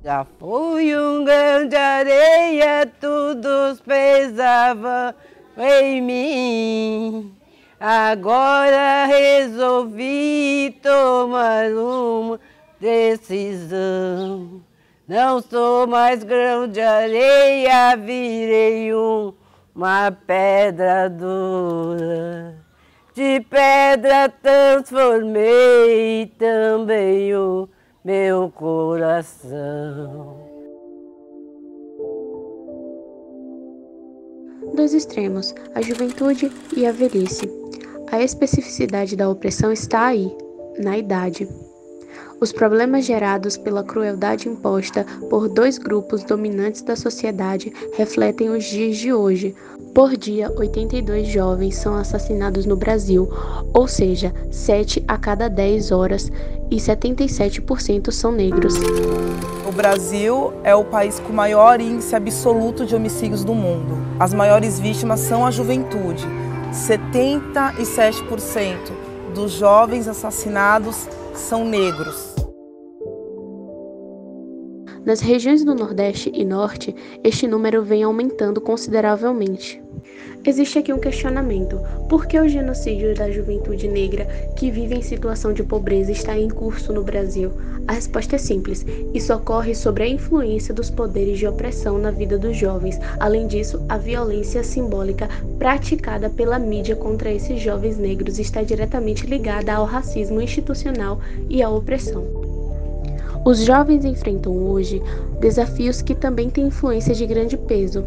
Já fui um grão de areia, todos pesavam em mim. Agora resolvi tomar uma decisão. Não sou mais grão de areia, virei uma pedra dura. De pedra transformei também o meu coração. Dois extremos, a juventude e a velhice. A especificidade da opressão está aí, na idade. Os problemas gerados pela crueldade imposta por dois grupos dominantes da sociedade refletem os dias de hoje. Por dia, 82 jovens são assassinados no Brasil, ou seja, 7 a cada 10 horas, e 77% são negros. O Brasil é o país com maior índice absoluto de homicídios do mundo. As maiores vítimas são a juventude. 77% dos jovens assassinados são negros. Nas regiões do Nordeste e Norte, este número vem aumentando consideravelmente. Existe aqui um questionamento: por que o genocídio da juventude negra que vive em situação de pobreza está em curso no Brasil? A resposta é simples: isso ocorre sobre a influência dos poderes de opressão na vida dos jovens. Além disso, a violência simbólica praticada pela mídia contra esses jovens negros está diretamente ligada ao racismo institucional e à opressão. Os jovens enfrentam hoje desafios que também têm influência de grande peso.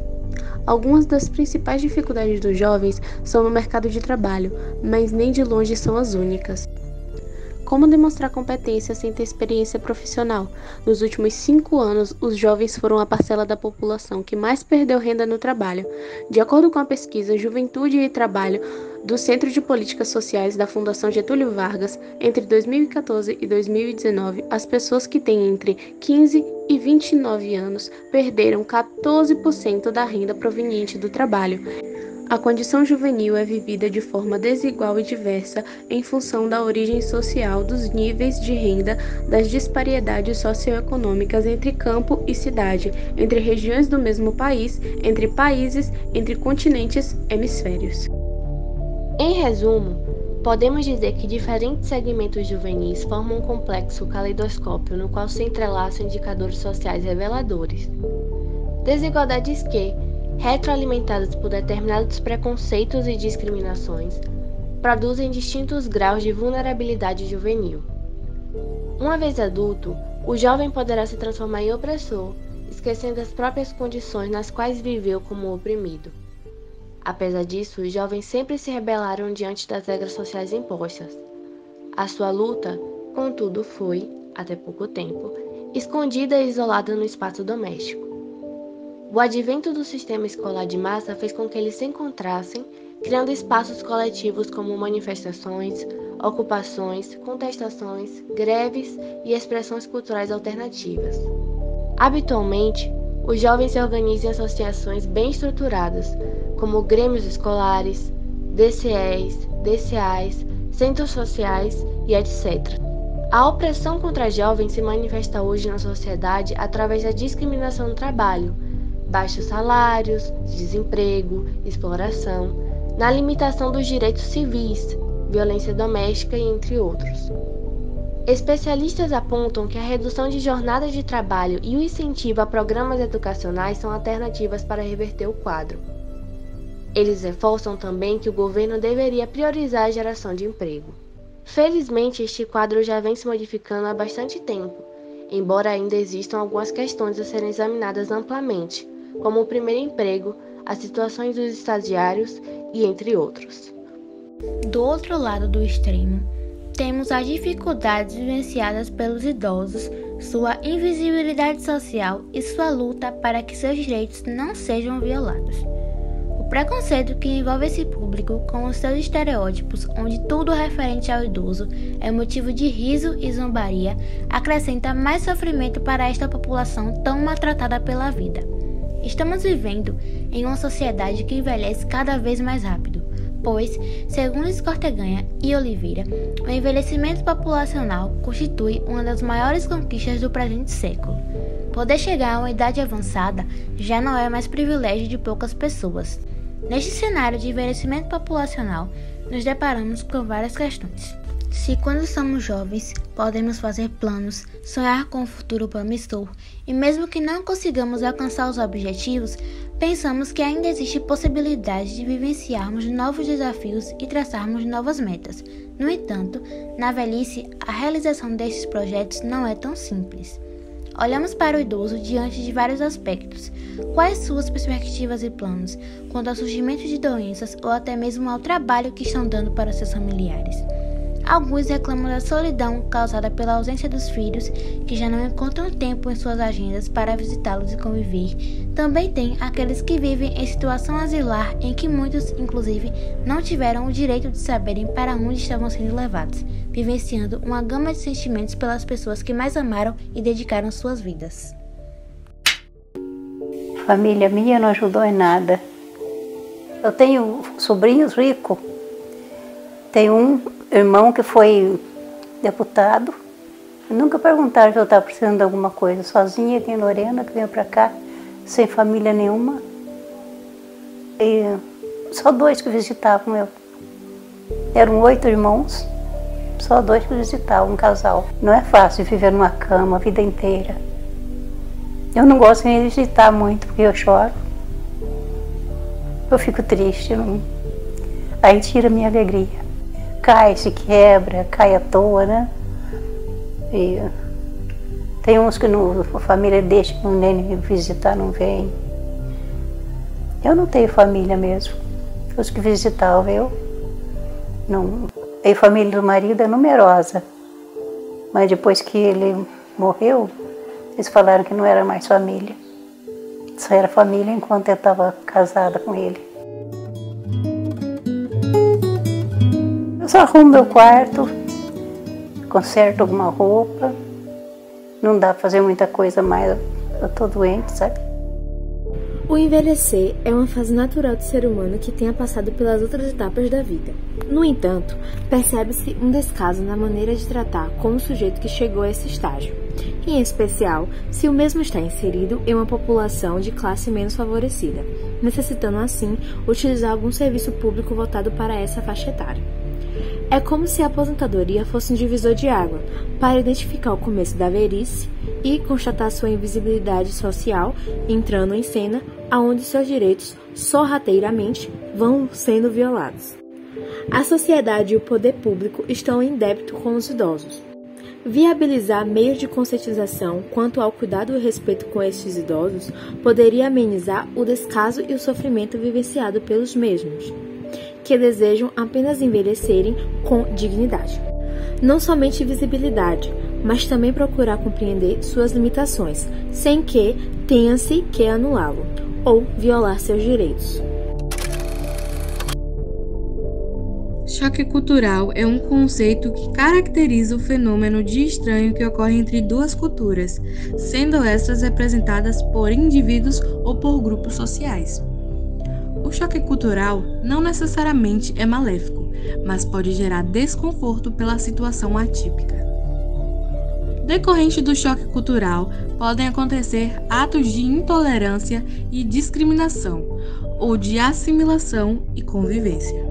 Algumas das principais dificuldades dos jovens são no mercado de trabalho, mas nem de longe são as únicas. Como demonstrar competência sem ter experiência profissional? Nos últimos 5 anos, os jovens foram a parcela da população que mais perdeu renda no trabalho. De acordo com a pesquisa Juventude e Trabalho do Centro de Políticas Sociais da Fundação Getúlio Vargas, entre 2014 e 2019, as pessoas que têm entre 15 e 29 anos perderam 14% da renda proveniente do trabalho. A condição juvenil é vivida de forma desigual e diversa em função da origem social, dos níveis de renda, das disparidades socioeconômicas entre campo e cidade, entre regiões do mesmo país, entre países, entre continentes, hemisférios. Em resumo, podemos dizer que diferentes segmentos juvenis formam um complexo caleidoscópio no qual se entrelaçam indicadores sociais reveladores. Desigualdades que, retroalimentadas por determinados preconceitos e discriminações, produzem distintos graus de vulnerabilidade juvenil. Uma vez adulto, o jovem poderá se transformar em opressor, esquecendo as próprias condições nas quais viveu como oprimido. Apesar disso, os jovens sempre se rebelaram diante das regras sociais impostas. A sua luta, contudo, foi, até pouco tempo, escondida e isolada no espaço doméstico. O advento do sistema escolar de massa fez com que eles se encontrassem, criando espaços coletivos como manifestações, ocupações, contestações, greves e expressões culturais alternativas. Habitualmente, os jovens se organizam em associações bem estruturadas, como grêmios escolares, DCEs, DCAs, centros sociais e etc. A opressão contra jovens se manifesta hoje na sociedade através da discriminação no trabalho, baixos salários, desemprego, exploração, na limitação dos direitos civis, violência doméstica e entre outros. Especialistas apontam que a redução de jornadas de trabalho e o incentivo a programas educacionais são alternativas para reverter o quadro. Eles reforçam também que o governo deveria priorizar a geração de emprego. Felizmente, este quadro já vem se modificando há bastante tempo, embora ainda existam algumas questões a serem examinadas amplamente, como o primeiro emprego, as situações dos estagiários e entre outros. Do outro lado do extremo, temos as dificuldades vivenciadas pelos idosos, sua invisibilidade social e sua luta para que seus direitos não sejam violados. O preconceito que envolve esse público com os seus estereótipos, onde tudo referente ao idoso é motivo de riso e zombaria, acrescenta mais sofrimento para esta população tão maltratada pela vida. Estamos vivendo em uma sociedade que envelhece cada vez mais rápido, pois, segundo Escorteganha e Oliveira, o envelhecimento populacional constitui uma das maiores conquistas do presente século. Poder chegar a uma idade avançada já não é mais privilégio de poucas pessoas. Neste cenário de envelhecimento populacional, nos deparamos com várias questões. Se quando somos jovens, podemos fazer planos, sonhar com um futuro promissor, e mesmo que não consigamos alcançar os objetivos, pensamos que ainda existe possibilidade de vivenciarmos novos desafios e traçarmos novas metas. No entanto, na velhice, a realização desses projetos não é tão simples. Olhamos para o idoso diante de vários aspectos. Quais suas perspectivas e planos quanto ao surgimento de doenças ou até mesmo ao trabalho que estão dando para seus familiares? Alguns reclamam da solidão causada pela ausência dos filhos, que já não encontram tempo em suas agendas para visitá-los e conviver. Também tem aqueles que vivem em situação asilar, em que muitos, inclusive, não tiveram o direito de saberem para onde estavam sendo levados, vivenciando uma gama de sentimentos pelas pessoas que mais amaram e dedicaram suas vidas. Família minha não ajudou em nada. Eu tenho sobrinhos ricos. Tenho um irmão que foi deputado. Nunca perguntaram se eu estava precisando de alguma coisa. Sozinha, tem Lorena, que veio para cá, sem família nenhuma. E só 2 que visitavam eu. Eram 8 irmãos, só 2 que visitavam, um casal. Não é fácil viver numa cama a vida inteira. Eu não gosto nem de visitar muito, porque eu choro. Eu fico triste. Aí tira a minha alegria. Cai, se quebra, cai à toa, né? E tem uns que a família deixa, não vem visitar, não vem. Eu não tenho família mesmo. Os que visitavam eu, não. A família do marido é numerosa, mas depois que ele morreu, eles falaram que não era mais família. Só era família enquanto eu estava casada com ele. Eu só arrumo meu quarto, conserto alguma roupa. Não dá para fazer muita coisa mais, eu estou doente, sabe? O envelhecer é uma fase natural do ser humano que tenha passado pelas outras etapas da vida. No entanto, percebe-se um descaso na maneira de tratar com o sujeito que chegou a esse estágio, em especial se o mesmo está inserido em uma população de classe menos favorecida, necessitando assim utilizar algum serviço público voltado para essa faixa etária. É como se a aposentadoria fosse um divisor de água para identificar o começo da velhice e constatar sua invisibilidade social, entrando em cena aonde seus direitos sorrateiramente vão sendo violados. A sociedade e o poder público estão em débito com os idosos. Viabilizar meios de conscientização quanto ao cuidado e respeito com estes idosos poderia amenizar o descaso e o sofrimento vivenciado pelos mesmos, que desejam apenas envelhecerem com dignidade. Não somente visibilidade, mas também procurar compreender suas limitações, sem que tenha-se que anulá-lo ou violar seus direitos. Choque cultural é um conceito que caracteriza o fenômeno de estranho que ocorre entre duas culturas, sendo estas representadas por indivíduos ou por grupos sociais. O choque cultural não necessariamente é maléfico, mas pode gerar desconforto pela situação atípica. Decorrente do choque cultural, podem acontecer atos de intolerância e discriminação, ou de assimilação e convivência.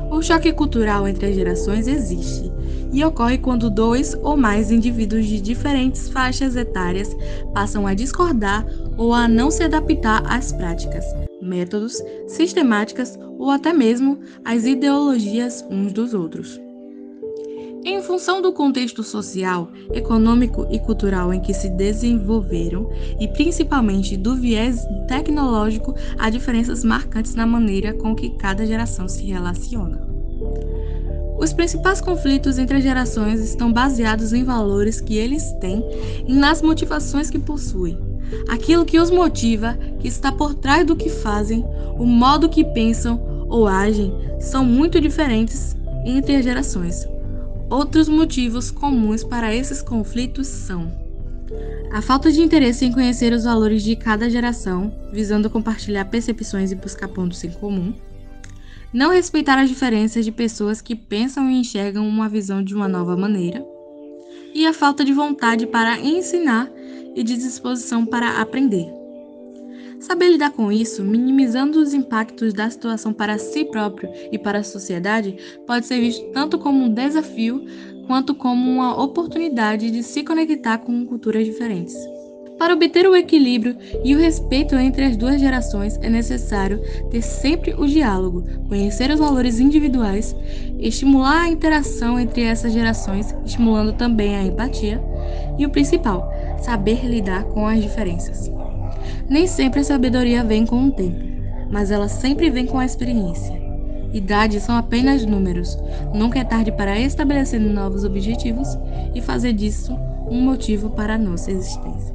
O choque cultural entre as gerações existe e ocorre quando 2 ou mais indivíduos de diferentes faixas etárias passam a discordar ou a não se adaptar às práticas, métodos, sistemáticas ou até mesmo às ideologias uns dos outros. Em função do contexto social, econômico e cultural em que se desenvolveram e principalmente do viés tecnológico, há diferenças marcantes na maneira com que cada geração se relaciona. Os principais conflitos entre as gerações estão baseados em valores que eles têm e nas motivações que possuem. Aquilo que os motiva, que está por trás do que fazem, o modo que pensam ou agem, são muito diferentes entre as gerações. Outros motivos comuns para esses conflitos são a falta de interesse em conhecer os valores de cada geração, visando compartilhar percepções e buscar pontos em comum, não respeitar as diferenças de pessoas que pensam e enxergam uma visão de uma nova maneira, e a falta de vontade para ensinar e de disposição para aprender. Saber lidar com isso, minimizando os impactos da situação para si próprio e para a sociedade, pode ser visto tanto como um desafio quanto como uma oportunidade de se conectar com culturas diferentes. Para obter o equilíbrio e o respeito entre as duas gerações, é necessário ter sempre o diálogo, conhecer os valores individuais, estimular a interação entre essas gerações, estimulando também a empatia, e o principal, saber lidar com as diferenças. Nem sempre a sabedoria vem com o tempo, mas ela sempre vem com a experiência. Idades são apenas números. Nunca é tarde para estabelecer novos objetivos e fazer disso um motivo para a nossa existência.